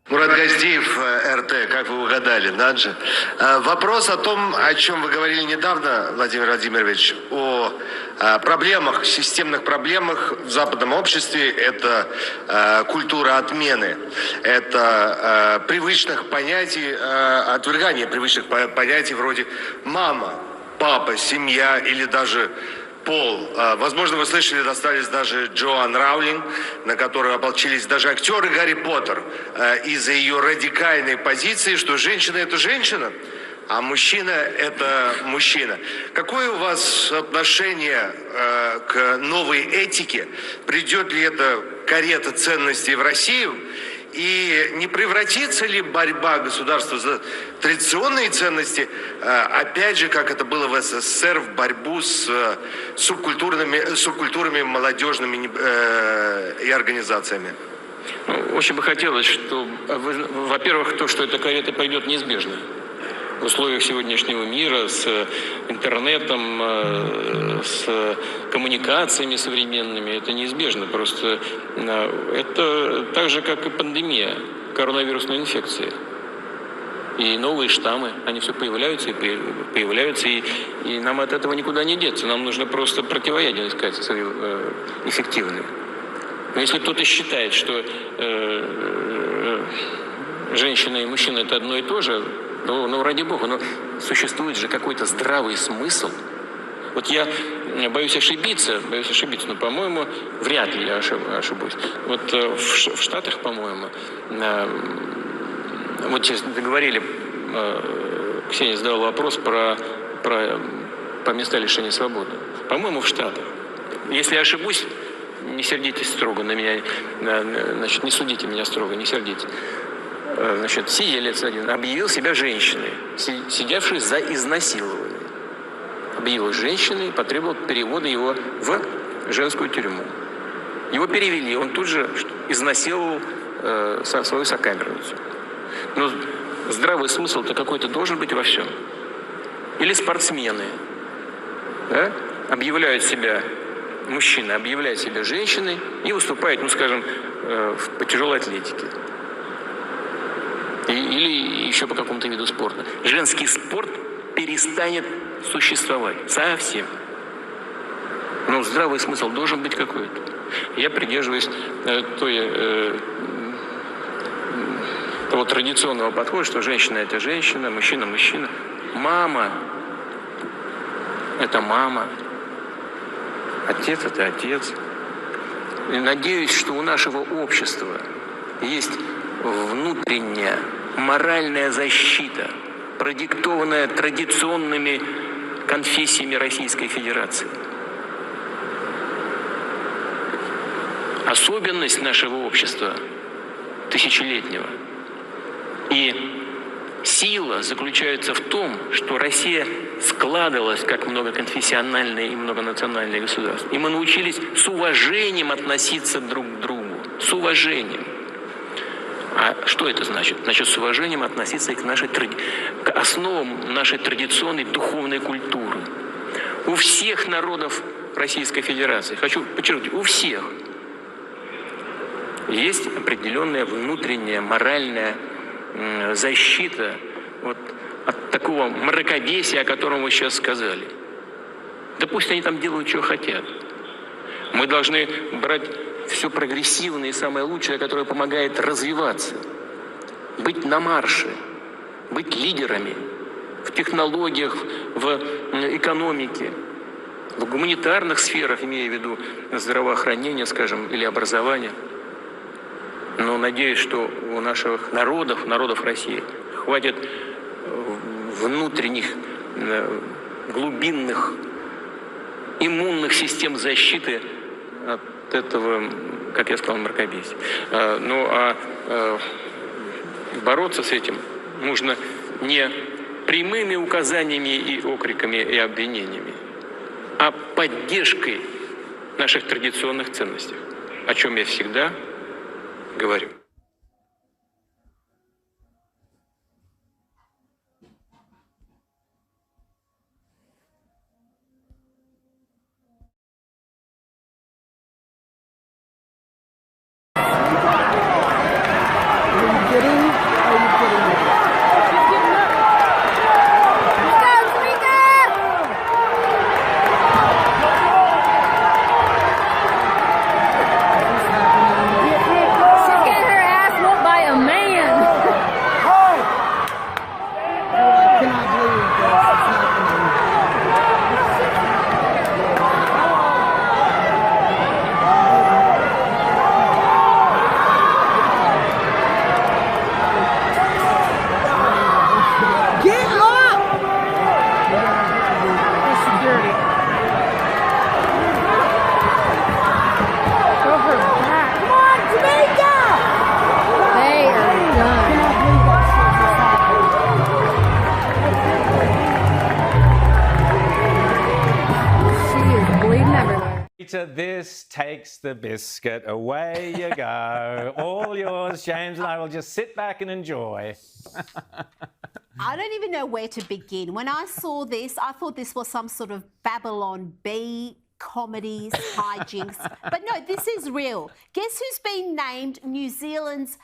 Мурат Газдиев, РТ, как вы угадали, надо же. Вопрос о том, о чем вы говорили недавно, Владимир Владимирович, о проблемах, системных проблемах в западном обществе. Это культура отмены, это привычных понятий, отвергание привычных понятий вроде мама, папа, семья или даже пол. Возможно, вы слышали, достались даже Джоан Раулинг, на которую ополчились даже актеры Гарри Поттер из-за ее радикальной позиции, что женщина – это женщина, а мужчина – это мужчина. Какое у вас отношение к новой этике? Придет ли эта карета ценностей в Россию? И не превратится ли борьба государства за традиционные ценности, опять же, как это было в СССР, в борьбу с субкультурами молодежными и организациями? Очень бы хотелось, что, во-первых, то, что эта карета пойдет, неизбежно. В условиях сегодняшнего мира, с интернетом, с коммуникациями современными, это неизбежно. Просто это так же, как и пандемия коронавирусной инфекции. И новые штаммы, они все появляются и появляются, и нам от этого никуда не деться. Нам нужно просто противоядие искать свою эффективную. Но если кто-то считает, что женщина и мужчина – это одно и то же, ну, ради бога, но существует же какой-то здравый смысл. Вот я боюсь ошибиться, но, по-моему, вряд ли я ошибусь. Вот в Штатах, по-моему, вот сейчас договорили, Ксения задала вопрос про места лишения свободы. По-моему, в Штатах. Если я ошибусь, не сердитесь строго на меня, значит, не судите меня строго, не сердитесь. Значит, сиделец один объявил себя женщиной, сидевшей за изнасилование. Объявил женщиной и потребовал перевода его в женскую тюрьму. Его перевели, он тут же изнасиловал свою сокамерницу. Но здравый смысл-то какой-то должен быть во всем. Или спортсмены, да? Мужчина объявляет себя женщиной и выступает, ну, скажем, по тяжелой атлетике. Или еще по какому-то виду спорта. Женский спорт перестанет существовать совсем. Но здравый смысл должен быть какой-то. Я придерживаюсь того традиционного подхода, что женщина – это женщина, мужчина – мужчина. Мама – это мама. Отец – это отец. И надеюсь, что у нашего общества есть внутренняя моральная защита, продиктованная традиционными конфессиями Российской Федерации. Особенность нашего общества тысячелетнего и сила заключается в том, что Россия складывалась как многоконфессиональное и многонациональное государство. И мы научились с уважением относиться друг к другу. С уважением. А что это значит? Значит, с уважением относиться к основам нашей традиционной духовной культуры. У всех народов Российской Федерации, хочу подчеркнуть, у всех есть определенная внутренняя моральная защита вот от такого мракобесия, о котором вы сейчас сказали. Да пусть они там делают, что хотят. Мы должны брать все прогрессивное и самое лучшее, которое помогает развиваться. Быть на марше, быть лидерами в технологиях, в экономике, в гуманитарных сферах, имея в виду здравоохранение, скажем, или образование. Но надеюсь, что у наших народов России, хватит внутренних, глубинных, иммунных систем защиты от этого, как я сказал, мракобесия. Бороться с этим нужно не прямыми указаниями и окриками и обвинениями, а поддержкой наших традиционных ценностей, о чем я всегда говорю. Getting Peter, this takes the biscuit. Away you go. All yours, James, and I will just sit back and enjoy. I don't even know where to begin. When I saw this, I thought this was some sort of Babylon B comedies, hijinks. But no, this is real. Guess who's been named New Zealand's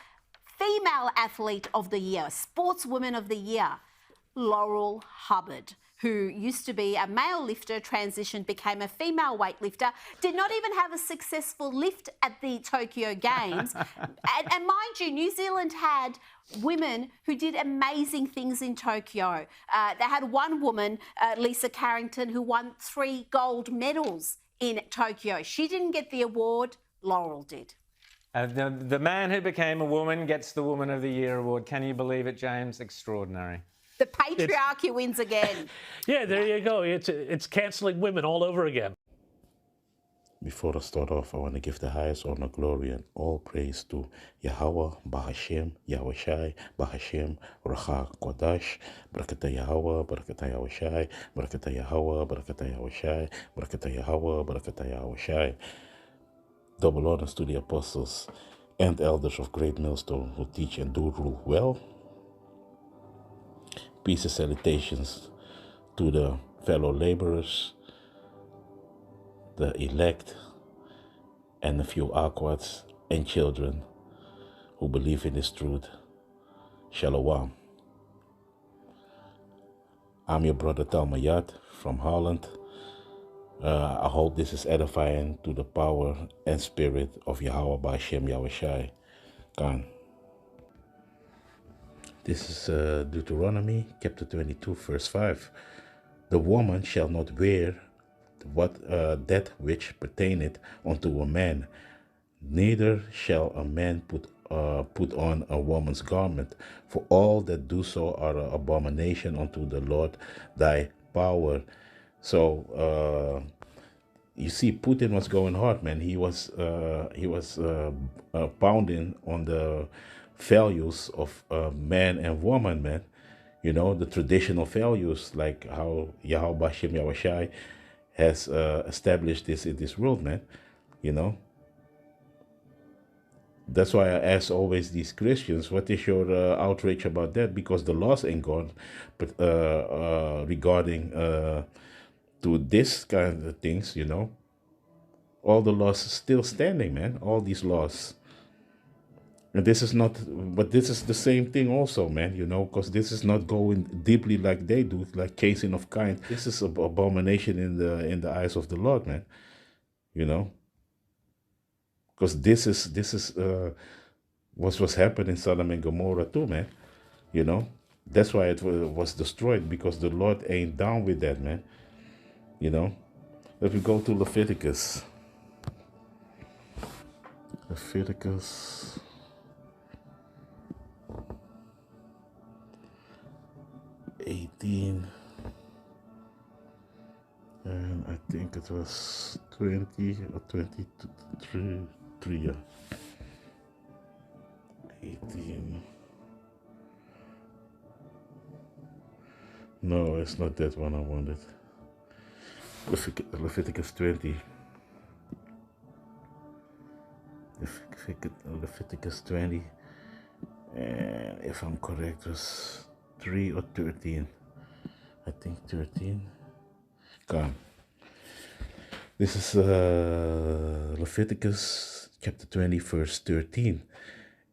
Female Athlete of the Year, Sportswoman of the Year? Laurel Hubbard, who used to be a male lifter, transitioned, became a female weightlifter, did not even have a successful lift at the Tokyo Games. and mind you, New Zealand had women who did amazing things in Tokyo. They had one woman, Lisa Carrington, who won 3 gold medals in Tokyo. She didn't get the award, Laurel did. The man who became a woman gets the Woman of the Year award. Can you believe it, James? Extraordinary. The patriarchy wins again. Yeah, there you go. It's canceling women all over again. Before I start off, I want to give the highest honor, glory, and all praise to Yahweh, Bahashem, Yahushai, Bahashem, Racha, Kodash, Barakata Yahweh, Barakata Yahushai, Barakata Yahweh, Barakata Yahushai, Barakata Yahweh, Barakata Yahushai. Double honors to the apostles and elders of Great Millstone who teach and do rule well. Peace and salutations to the fellow laborers, the elect, and a few aquads and children who believe in this truth. Shalom. I'm your brother Talmayat from Holland. I hope this is edifying to the power and spirit of Yahweh Ba'Shem Yahushai. Khan. This is Deuteronomy chapter 22 verse 5. The woman shall not wear that which pertaineth unto a man, neither shall a man put on a woman's garment, for all that do so are an abomination unto the Lord thy power. So you see, Putin was going hard, man. He was pounding on the values of man and woman, man. You know, the traditional values, like how Yahweh Ba'Shem Yahushai has established this in this world, man. You know, that's why I ask always these Christians, what is your outrage about that? Because the laws ain't gone, but regarding to this kind of things, you know, all the laws are still standing, man. All these laws. And this is not, but this is the same thing also, man, you know, because this is not going deeply like they do, like chasing of kind. This is an abomination in the eyes of the Lord, man, you know, because this is what was happening in Sodom and Gomorrah too, man, you know. That's why it was destroyed, because the Lord ain't down with that, man, you know. Let me go to Leviticus. Leviticus 18, and I think it was 20 or 23, yeah. 18. No, it's not that one I wanted. Leviticus 20. Leviticus 20, and if I'm correct, it was 3 or 13. I think 13. Come. This is Leviticus chapter 20, verse 13.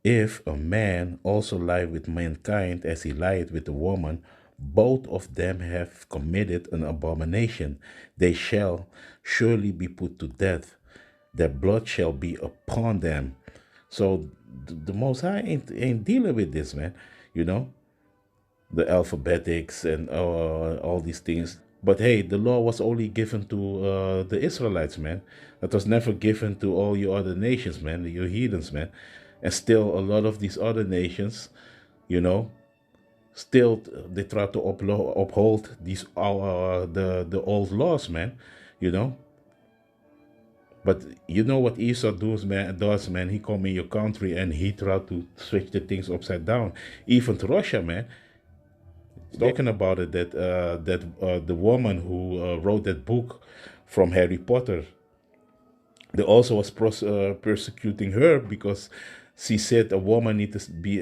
If a man also lie with mankind as he lied with a woman, both of them have committed an abomination. They shall surely be put to death. Their blood shall be upon them. So the Most High ain't dealing with this, man. You know, the alphabetics and all these things. But hey, the law was only given to the Israelites, man. It was never given to all your other nations, man, your heathens, man. And still, a lot of these other nations, you know, still they try to uphold these the old laws, man. You know. But you know what Esau does, man? He come in your country and he tried to switch the things upside down. Even to Russia, man. Talking about it, that the woman who wrote that book from Harry Potter, They also was persecuting her because she said a woman need to be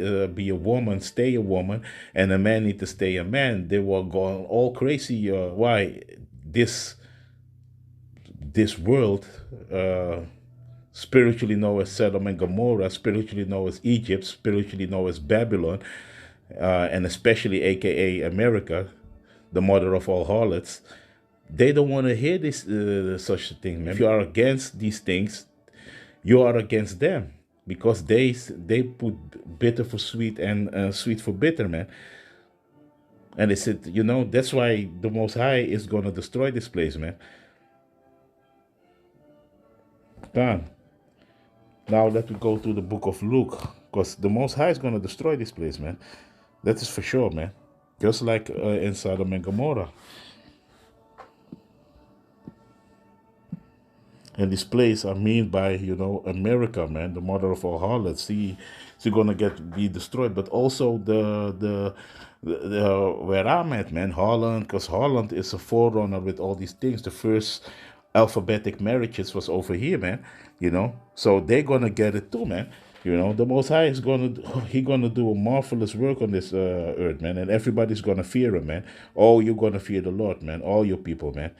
a woman, stay a woman, and a man need to stay a man. They were going all crazy. Why this world, spiritually known as Sodom and Gomorrah, spiritually known as Egypt, spiritually known as Babylon, and especially AKA America, the mother of all harlots. They don't want to hear this such a thing, man. If you are against these things, you are against them because they put bitter for sweet and sweet for bitter, man. And they said, that's why the Most High is gonna destroy this place, man. God. Now let me go to the book of Luke, because the Most High is gonna destroy this place, man. That is for sure, man. Just like in Sodom and Gomorrah. And this place, I mean by, America, man, the mother of all harlots. She's gonna be destroyed. But also the where I'm at, man, Holland, because Holland is a forerunner with all these things. The first alphabetic marriages was over here, man. So they're gonna get it too, man. The Most High is gonna do a marvelous work on this earth, man, and everybody's gonna fear him, man. Oh, you're gonna fear the Lord, man. All your people, man.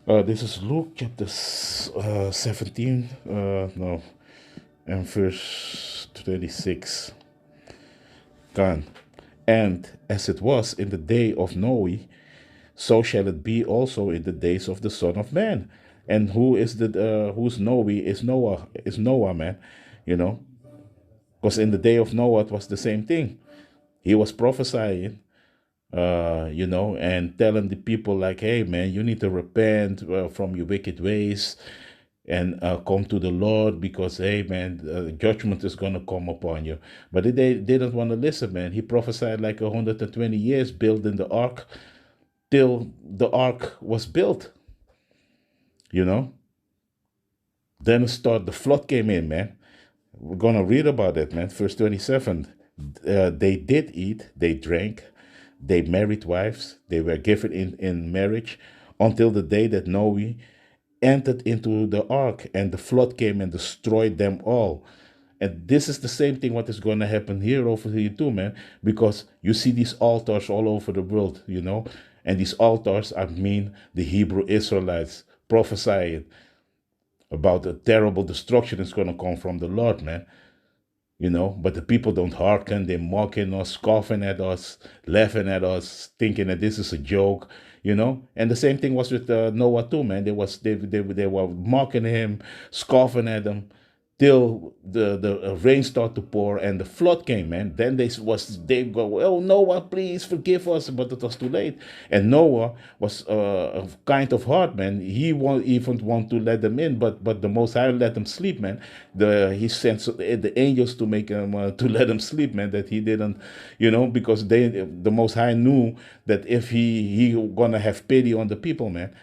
This is Luke chapter 17, no, and verse 26. Gone. And as it was in the day of Noe, so shall it be also in the days of the Son of Man. And whose Noe is Noah, man. Because in the day of Noah it was the same thing. He was prophesying, and telling the people like, hey, man, you need to repent from your wicked ways and come to the Lord because, hey, man, judgment is going to come upon you. But they didn't want to listen, man. He prophesied like 120 years building the ark till the ark was built, Then the flood came in, man. We're going to read about it, man. Verse 27. They did eat, they drank, they married wives, they were given in marriage until the day that Noe entered into the ark and the flood came and destroyed them all. And this is the same thing what is going to happen over here too, man, because you see these altars all over the world, and these altars, I mean the Hebrew Israelites prophesying about the terrible destruction that's going to come from the Lord, man. But the people don't hearken. They're mocking us, scoffing at us, laughing at us, thinking that this is a joke, And the same thing was with Noah too, man. They were mocking him, scoffing at him, till the rain started to pour and the flood came, man. Then they go, oh, Noah, please forgive us, but it was too late. And Noah was a kind of heart, man. He won't even want to let them in, but the Most High let them sleep, man. He sent the angels to make him to let him sleep, man. That he didn't, because the Most High knew that if he gonna have pity on the people, man.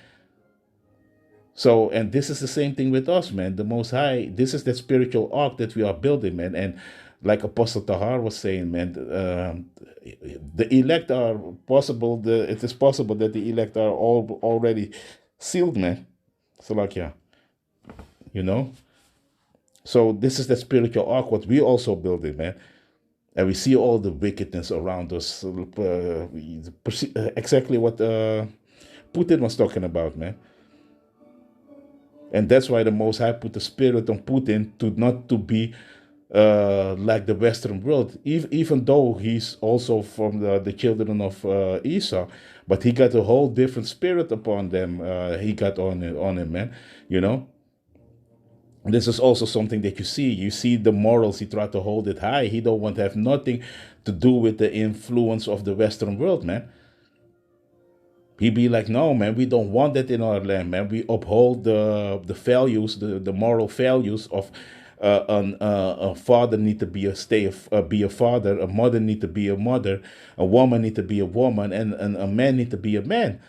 So, and this is the same thing with us, man. The Most High, this is the spiritual ark that we are building, man. And like Apostle Tahar was saying, man, the elect are possible. It is possible that the elect are all already sealed, man. So, like, yeah, So this is the spiritual ark what we also building, man. And we see all the wickedness around us. Exactly what Putin was talking about, man. And that's why the Most High put the spirit on Putin to not to be like the Western world, even though he's also from the children of Esau, but he got a whole different spirit upon them. He got on him, man. This is also something that you see. You see the morals. He tried to hold it high. He don't want to have nothing to do with the influence of the Western world, man. He be like, no, man, we don't want that in our land, man. We uphold the values, the moral values of a father need to be a father, a mother need to be a mother, a woman need to be a woman, and a man need to be a man.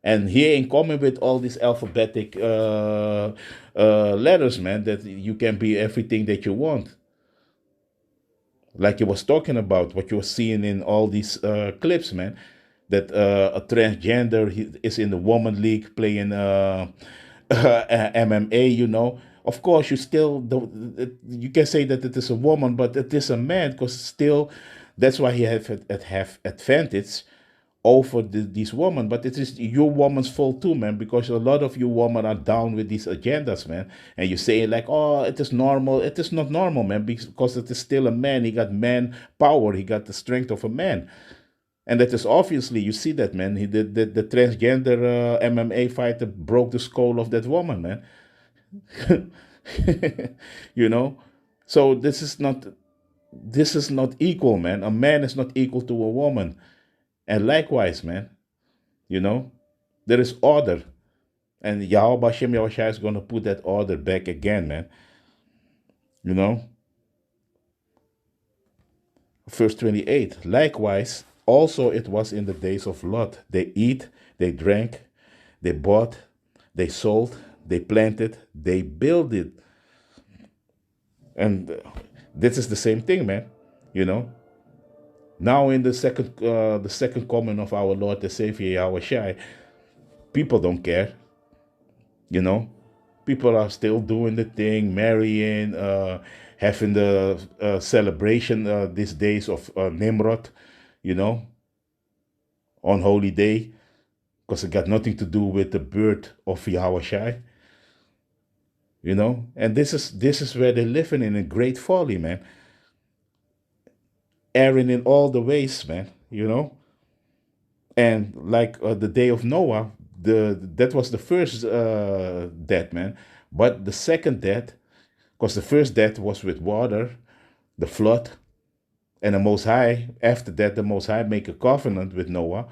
And he ain't coming with all these alphabetic letters, man, that you can be everything that you want. Like you was talking about, what you were seeing in all these clips, man. That a transgender is in the woman league playing MMA, of course, you can say that it is a woman, but it is a man, because still, that's why he have advantage over these women. But it is your woman's fault too, man, because a lot of you women are down with these agendas, man. And you say like, oh, it is normal. It is not normal, man, because it is still a man. He got man power. He got the strength of a man. And that is obviously, you see that, man. The transgender MMA fighter broke the skull of that woman, man. you know so this is not equal, man. A man is not equal to a woman. And likewise, man, there is order. And Yahweh Hashem Yahushua is going to put that order back again, man. Verse 28, likewise also it was in the days of Lot. They eat, they drank, they bought, they sold, they planted, they builded. And this is the same thing, man. Now in the second coming of our Lord and Savior Yahushua, people don't care. People are still doing the thing, marrying, having the celebration these days of Nimrod, on Holy Day, because it got nothing to do with the birth of Yahushua. And this is where they're living in a great folly, man. Erring in all the ways, man. And like the day of Noah, that was the first death, man. But the second death, because the first death was with water, the flood, and the Most High. After that, the Most High make a covenant with Noah,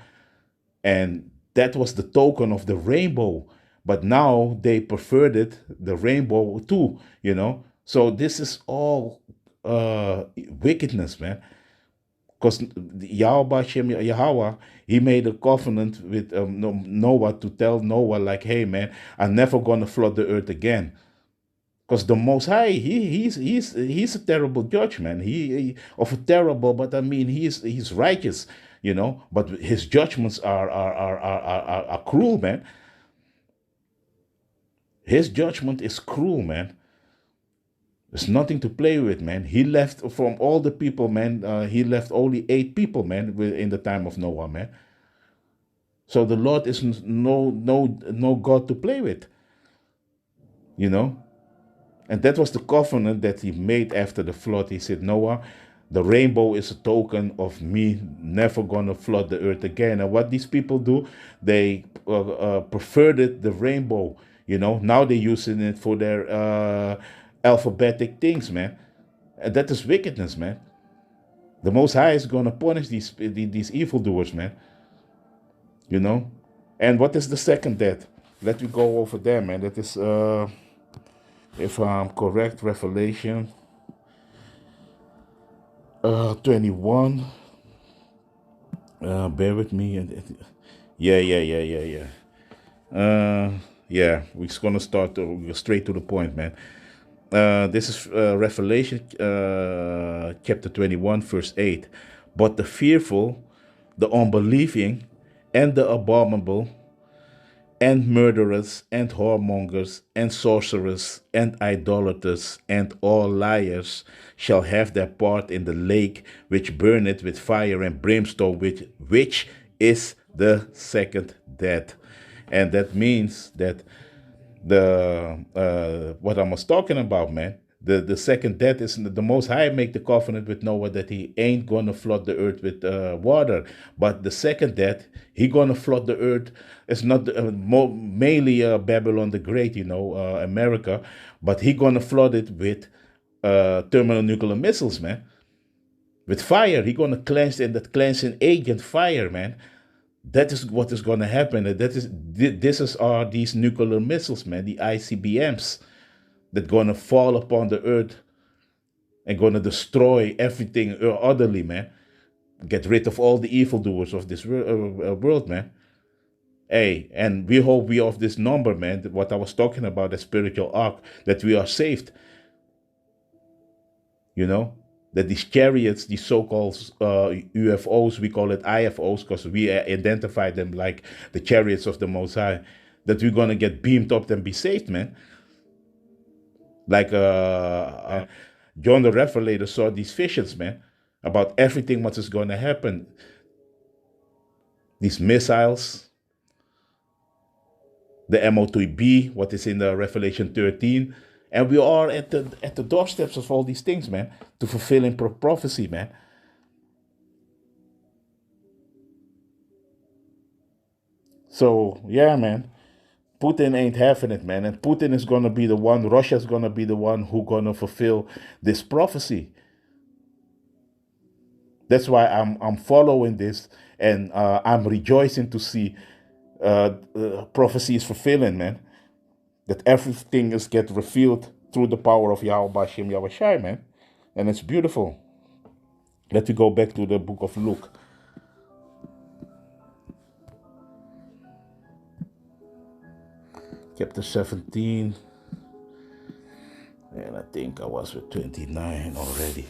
and that was the token of the rainbow. But now they perverted the rainbow too, So this is all wickedness, man. Because Yahweh, he made a covenant with Noah to tell Noah, like, hey, man, I'm never going to flood the earth again. Because the Most High, he's a terrible judge, man. He of a terrible, but I mean, he's righteous, But his judgments are cruel, man. His judgment is cruel, man. There's nothing to play with, man. He left from all the people, man. He left only 8 people, man, in the time of Noah, man. So the Lord is no God to play with, And that was the covenant that he made after the flood. He said, Noah, the rainbow is a token of me never going to flood the earth again. And what these people do, they perverted the rainbow. Now they're using it for their alphabetic things, man. And that is wickedness, man. The Most High is going to punish these evildoers, man. And what is the second death? Let me go over there, man. That is, if I'm correct, Revelation 21. Bear with me. Yeah. Yeah, we're just gonna start straight to the point, man. This is Revelation chapter 21, verse 8. But the fearful, the unbelieving, and the abominable, and murderers, and whoremongers, and sorcerers, and idolaters, and all liars shall have their part in the lake which burneth with fire and brimstone, which is the second death. And that means that what I was talking about, man, the second death is the Most High make the covenant with Noah that he ain't gonna flood the earth with water. But the second death, he gonna flood the earth. It's not mainly Babylon the Great, America, but he gonna flood it with terminal nuclear missiles, man. With fire, he gonna cleanse, and that cleansing agent, fire, man. That is what is going to happen. This are these nuclear missiles, man, the ICBMs that going to fall upon the earth and going to destroy everything utterly, man. Get rid of all the evildoers of this world, man. Hey, and we hope we are of this number, man. What I was talking about, the spiritual ark, that we are saved. That these chariots, these so-called UFOs, we call it IFOs because we identify them like the chariots of the Most High. that we're gonna get beamed up and be saved, man. Like John the Revelator saw these visions, man, about everything what is going to happen. These missiles, the MO2B, what is in the Revelation 13, and we are at the doorsteps of all these things, man, to fulfilling prophecy, man. So yeah, man, Putin ain't having it, man, and Putin is gonna be the one. Russia's gonna be the one who gonna fulfill this prophecy. That's why I'm following this, and I'm rejoicing to see prophecy is fulfilling, man. That everything is get revealed through the power of Yahweh Bashem Yahushai, man. And it's beautiful. Let me go back to the book of Luke. Chapter 17. And I think I was with 29 already.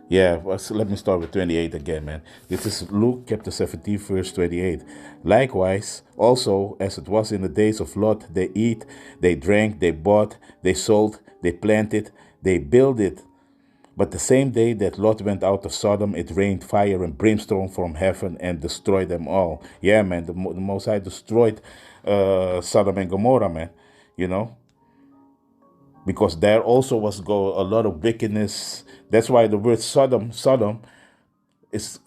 Yeah, so let me start with 28 again, man. This is Luke chapter 17, verse 28. Likewise, also as it was in the days of Lot, they eat, they drank, they bought, they sold, they planted, they builded. But the same day that Lot went out of Sodom, it rained fire and brimstone from heaven and destroyed them all. Yeah, man, the Most High destroyed Sodom and Gomorrah, man, you know. Because there also was a lot of wickedness. That's why the word Sodom is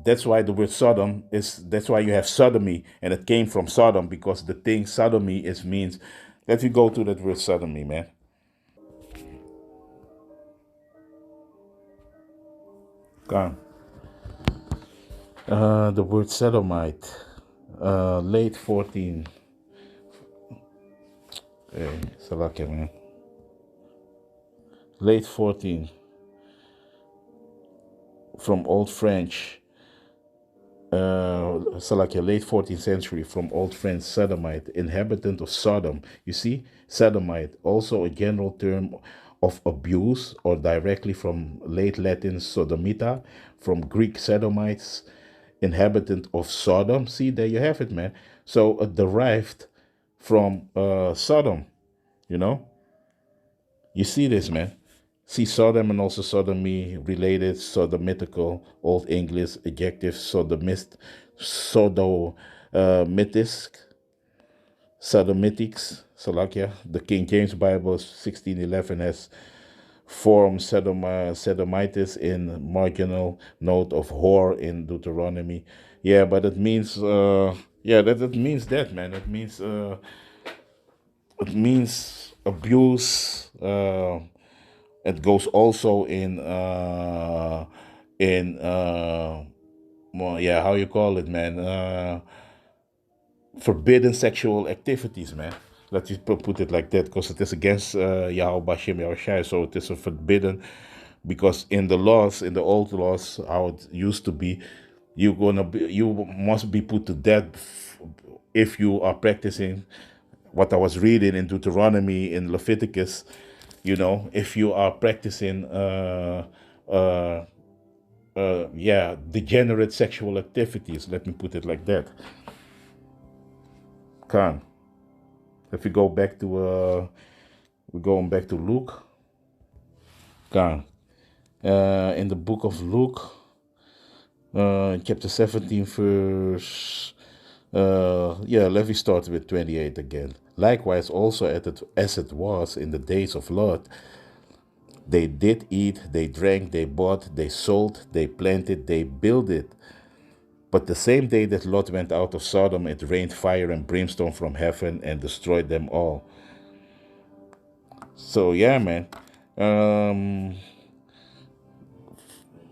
that's why the word Sodom is, that's why you have sodomy, and it came from Sodom, because the thing sodomy is means. Let me go to that word sodomy, man. Come. The word sodomite, late 14. Hey, Salakia, man. Late 14. From Old French. Salakia, late 14th century, from Old French, sodomite, inhabitant of Sodom. You see, sodomite, also a general term of abuse, or directly from late Latin sodomita, from Greek sodomites, inhabitant of Sodom. See, there you have it, man. So derived from Sodom, you know. You see this, man. See, Sodom and also sodomy, related, sodomitical, Old English adjective, sodomist, sodomitics, sodomitics, Salakia. The King James Bible 1611 has form sodomitis in marginal note of whore in Deuteronomy. Yeah, but it means that means that, man. It means abuse. It goes also in well, yeah, how you call it, man? Forbidden sexual activities, man. Let me put it like that, because it is against Yahweh Bashem Yahushai, so it is a forbidden. Because in the laws, in the old laws, how it used to be, you must be put to death if you are practicing what I was reading in Deuteronomy, in Leviticus. You know, if you are practicing degenerate sexual activities, let me put it like that. Khan. If we go back to we're going back to Luke. Khan. In the book of Luke, chapter 17, verse let me start with 28 again. Likewise, also as it was in the days of Lot, they did eat, they drank, they bought, they sold, they planted, they builded. But the same day that Lot went out of Sodom, it rained fire and brimstone from heaven and destroyed them all. So yeah, man.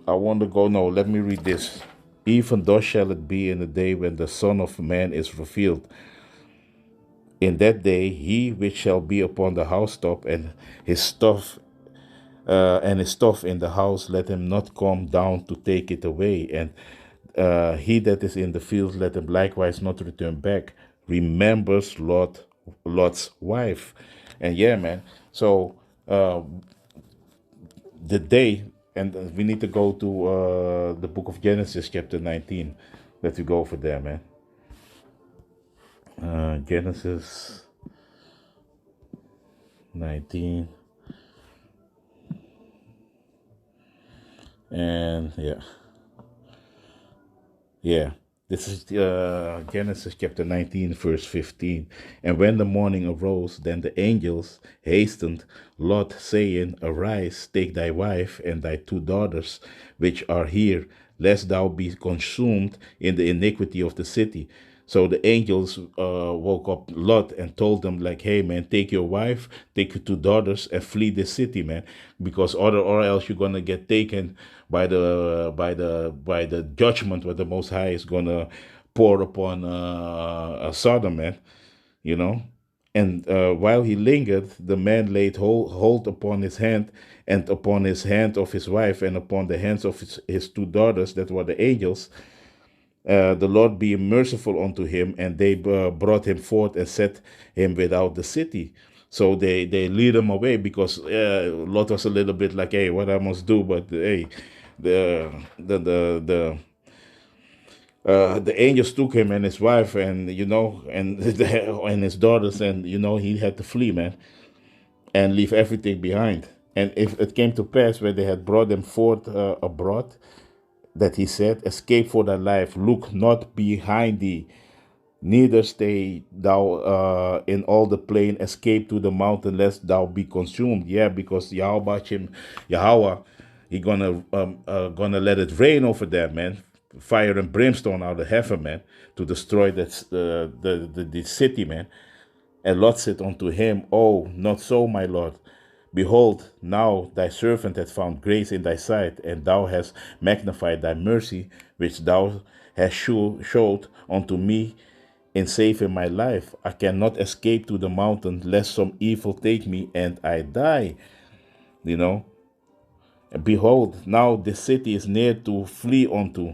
I want to go. No, let me read this. Even thus shall it be in the day when the Son of Man is revealed. In that day, he which shall be upon the housetop and his stuff in the house, let him not come down to take it away. And he that is in the field, let him likewise not return back. Remembers Lot's wife. And yeah, man. So the day, and we need to go to the book of Genesis, chapter 19. Let's go over there, man. Genesis 19. And yeah. This is Genesis chapter 19, verse 15. And when the morning arose, then the angels hastened Lot, saying, Arise, take thy wife and thy 2 daughters, which are here, lest thou be consumed in the iniquity of the city. So the angels woke up Lot and told them, like, hey, man, take your wife, take your 2 daughters, and flee this city, man, because or else you're gonna get taken by the judgment what the Most High is gonna pour upon Sodom, man. You know. And while he lingered, the man laid hold upon his hand, and upon his hand of his wife, and upon the hands of his 2 daughters, that were the angels. The Lord being merciful unto him, and they brought him forth and set him without the city. So they lead him away, because Lot was a little bit like, hey, what I must do, but hey, the angels took him and his wife, and and and his daughters, and he had to flee, man, and leave everything behind. And if it came to pass, when they had brought them forth abroad, that he said, Escape for thy life, look not behind thee, neither stay thou in all the plain, escape to the mountain, lest thou be consumed. Yeah, because Yahweh, he gonna let it rain over them, man, fire and brimstone out of heaven, man, to destroy the city, man. And Lot said unto him, Oh, not so, my Lord. Behold, now thy servant hath found grace in thy sight, and thou hast magnified thy mercy, which thou hast showed unto me in saving my life. I cannot escape to the mountain, lest some evil take me and I die. And behold, now the city is near to flee unto.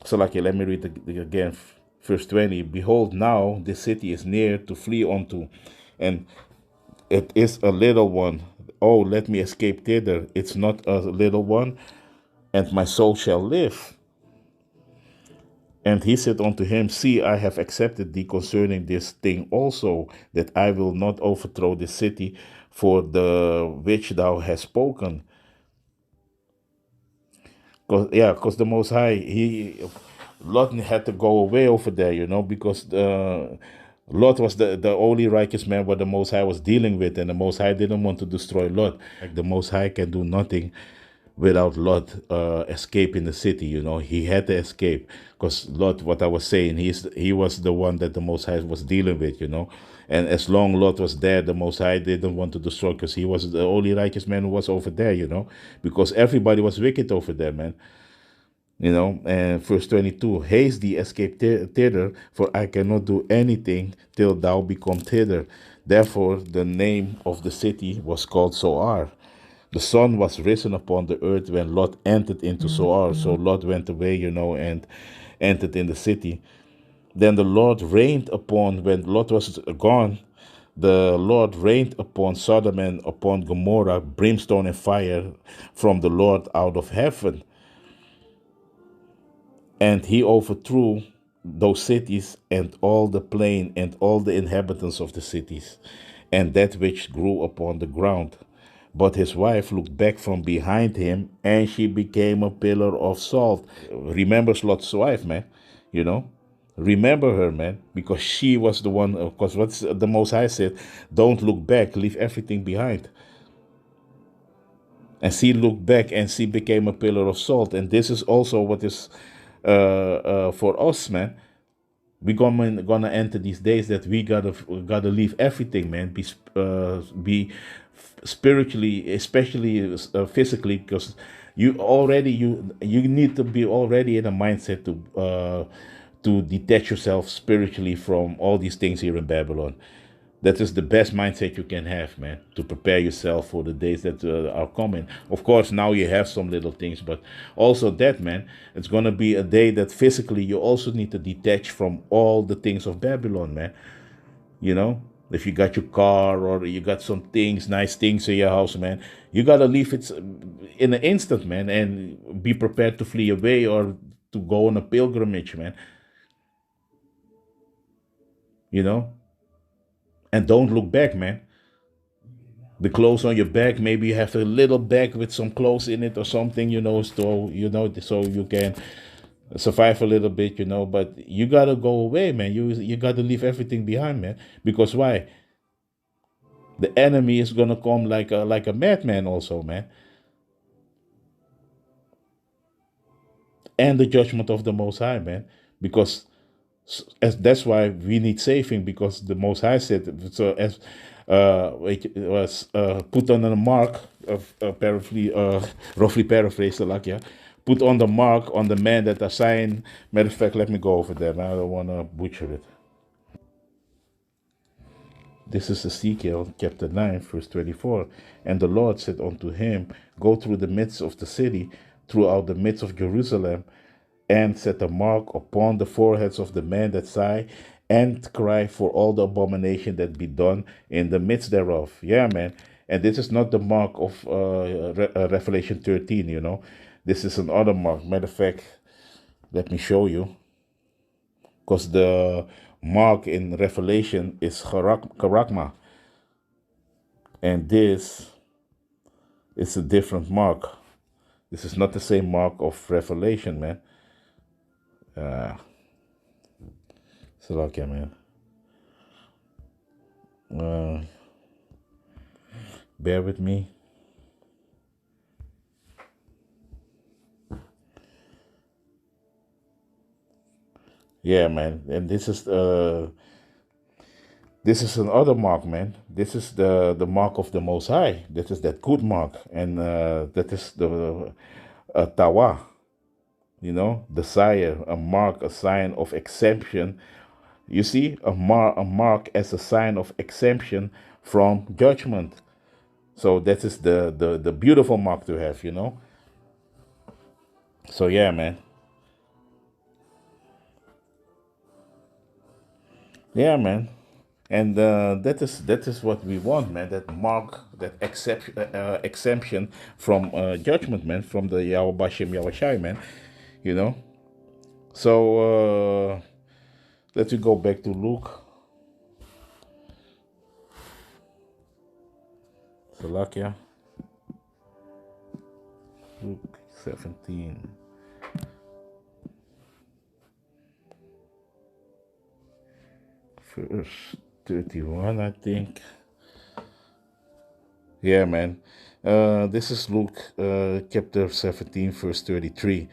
So, let me read it again. Verse 20. Behold, now the city is near to flee unto, and it is a little one. Oh, let me escape thither. It's not a little one, and my soul shall live. And he said unto him, See, I have accepted thee concerning this thing also, that I will not overthrow the city for the which thou hast spoken. Because the Most High, Lot had to go away over there, because Lot was the only righteous man what the Most High was dealing with, and the Most High didn't want to destroy Lot. Like, the Most High can do nothing without Lot escaping the city. He had to escape, because Lot, what I was saying, he was the one that the Most High was dealing with. And as long Lot was there, the Most High didn't want to destroy, because he was the only righteous man who was over there. Because everybody was wicked over there, man. And verse 22, Haste thee, escape thither, for I cannot do anything till thou be come thither. Therefore the name of the city was called Zoar. The sun was risen upon the earth when Lot entered into Zoar. So Lot went away, and entered in the city. Then the Lord rained upon, when Lot was gone, the Lord rained upon Sodom and upon Gomorrah brimstone and fire from the Lord out of heaven. And he overthrew those cities and all the plain and all the inhabitants of the cities, and that which grew upon the ground. But his wife looked back from behind him, and she became a pillar of salt. Remember Lot's wife, man. Remember her, man, because she was the one. Because what the Most High said, don't look back, leave everything behind. And she looked back, and she became a pillar of salt. And this is also what is for us, man. We're gonna enter these days that we gotta leave everything, man. Be spiritually, especially physically, because you need to be already in a mindset to detach yourself spiritually from all these things here in Babylon. That is the best mindset you can have, man, to prepare yourself for the days that are coming. Of course, now you have some little things, but also that, man, it's going to be a day that physically you also need to detach from all the things of Babylon, man. If you got your car or you got some things, nice things in your house, man, you got to leave it in an instant, man, and be prepared to flee away or to go on a pilgrimage, man. You know, and don't look back, man. The clothes on your back, maybe you have a little bag with some clothes in it or something, so so you can survive a little bit, but you gotta go away, man. You gotta leave everything behind, man. Because why? The enemy is gonna come like a madman also, man. And the judgment of the Most High, man. Because that's why we need saving, because the Most High said, so as it was put on the mark of roughly paraphrased, like, yeah, put on the mark on the man that assigned. Matter of fact, let me go over there. I don't want to butcher it. This is Ezekiel chapter 9, verse 24. And the Lord said unto him, go through the midst of the city, throughout the midst of Jerusalem, and set a mark upon the foreheads of the men that sigh, and cry for all the abomination that be done in the midst thereof. Yeah, man. And this is not the mark of Revelation 13, This is another mark. Matter of fact, let me show you. Because the mark in Revelation is charagma. And this is a different mark. This is not the same mark of Revelation, man. So okay, man. Bear with me. Yeah, man. And this is another mark, man. This is the mark of the Most High. This is that good mark, and that is the tawa. The sire, a mark, a sign of exemption. You see, a mark as a sign of exemption from judgment. So that is the beautiful mark to have, So yeah, man. Yeah, man. And that is what we want, man. That mark, that exemption from judgment, man, from the Yahweh Bashem Yahushai, man. So let's go back to Luke. Salakia. Luke 17. Verse 31, I think. Yeah, man. This is Luke chapter 17, verse 33.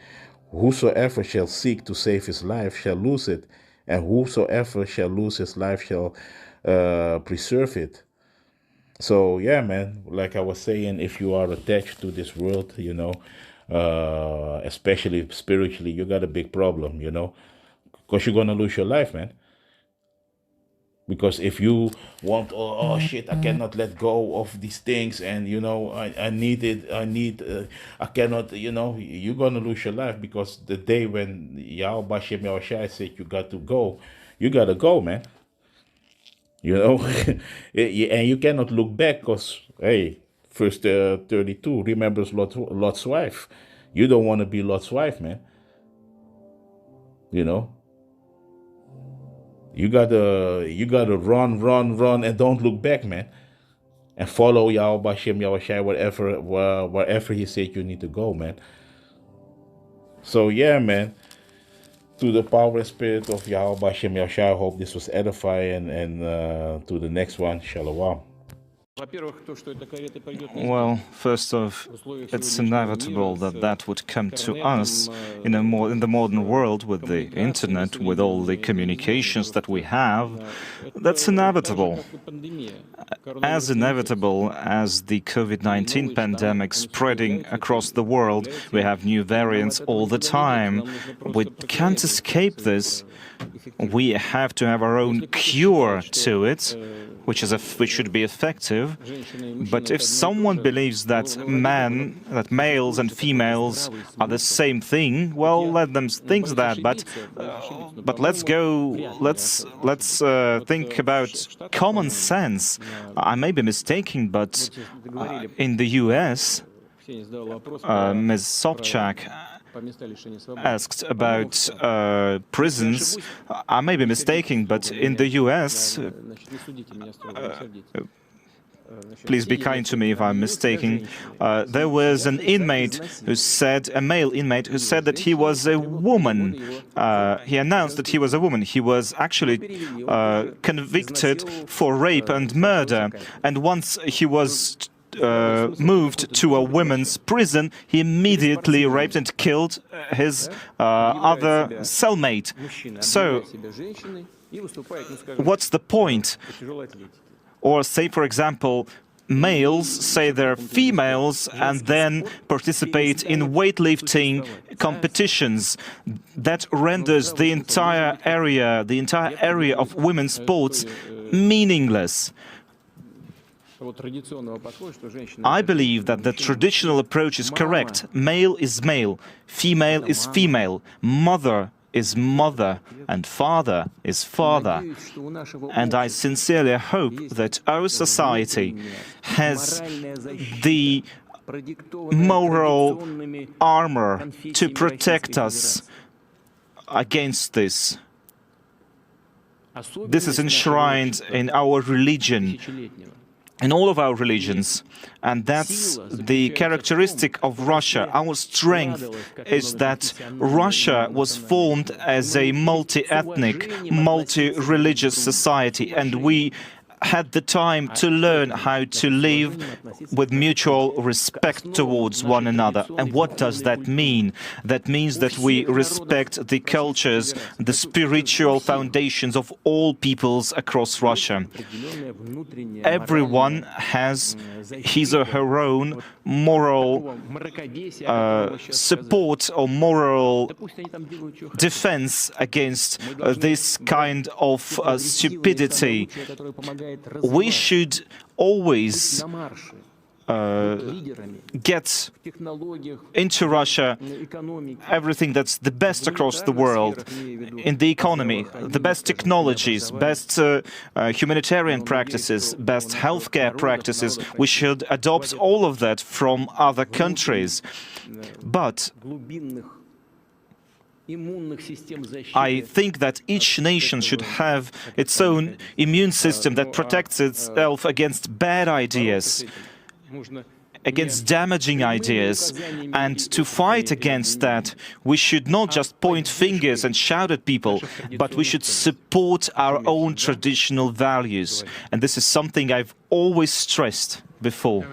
Whosoever shall seek to save his life shall lose it, and whosoever shall lose his life shall preserve it. So, yeah, man, like I was saying, if you are attached to this world, especially spiritually, you got a big problem, because you're going to lose your life, man. Because if you want, oh shit, I cannot let go of these things, and I need it, I cannot, you're gonna lose your life, because the day when Yahweh Bashem Yahushai said you got to go, you gotta go, man. And you cannot look back, because hey, verse 32 remembers Lot's wife. You don't want to be Lot's wife, man. You gotta run, and don't look back, man. And follow Yahweh Bashem Yahushai wherever he said you need to go, man. So yeah, man. To the power and spirit of Yahweh Bashem Yahushai, I hope this was edifying, and to the next one, Shalom. Well, first off, it's inevitable that would come to us in the modern world, with the internet, with all the communications that we have. That's inevitable. As inevitable as the COVID-19 pandemic spreading across the world, we have new variants all the time. We can't escape this. We have to have our own cure to it, which should be effective. But if someone believes that males and females are the same thing, well, let them think that. But let's think about common sense. I may be mistaken, but in the U.S., Ms. Sobchak asked about prisons. I may be mistaken, but in the US, please be kind to me if I'm mistaken, there was an inmate who said, a male inmate, who said that he was a woman. He announced that he was a woman. He was actually convicted for rape and murder. And once he was moved to a women's prison, he immediately raped and killed his other cellmate. So, what's the point? Or say, for example, males say they're females and then participate in weightlifting competitions. That renders the entire area of women's sports meaningless. I believe that the traditional approach is correct. Male is male, female is female, mother is mother, and father is father. And I sincerely hope that our society has the moral armor to protect us against this. This is enshrined in our religion, in all of our religions, and that's the characteristic of Russia. Our strength is that Russia was formed as a multi-ethnic, multi-religious society, and we had the time to learn how to live with mutual respect towards one another. And what does that mean? That means that we respect the cultures, the spiritual foundations of all peoples across Russia. Everyone has his or her own moral support or moral defense against this kind of stupidity. We should always get into Russia everything that's the best across the world in the economy, the best technologies, best humanitarian practices, best healthcare practices. We should adopt all of that from other countries. But I think that each nation should have its own immune system that protects itself against bad ideas, against damaging ideas. And to fight against that, we should not just point fingers and shout at people, but we should support our own traditional values. And this is something I've always stressed before.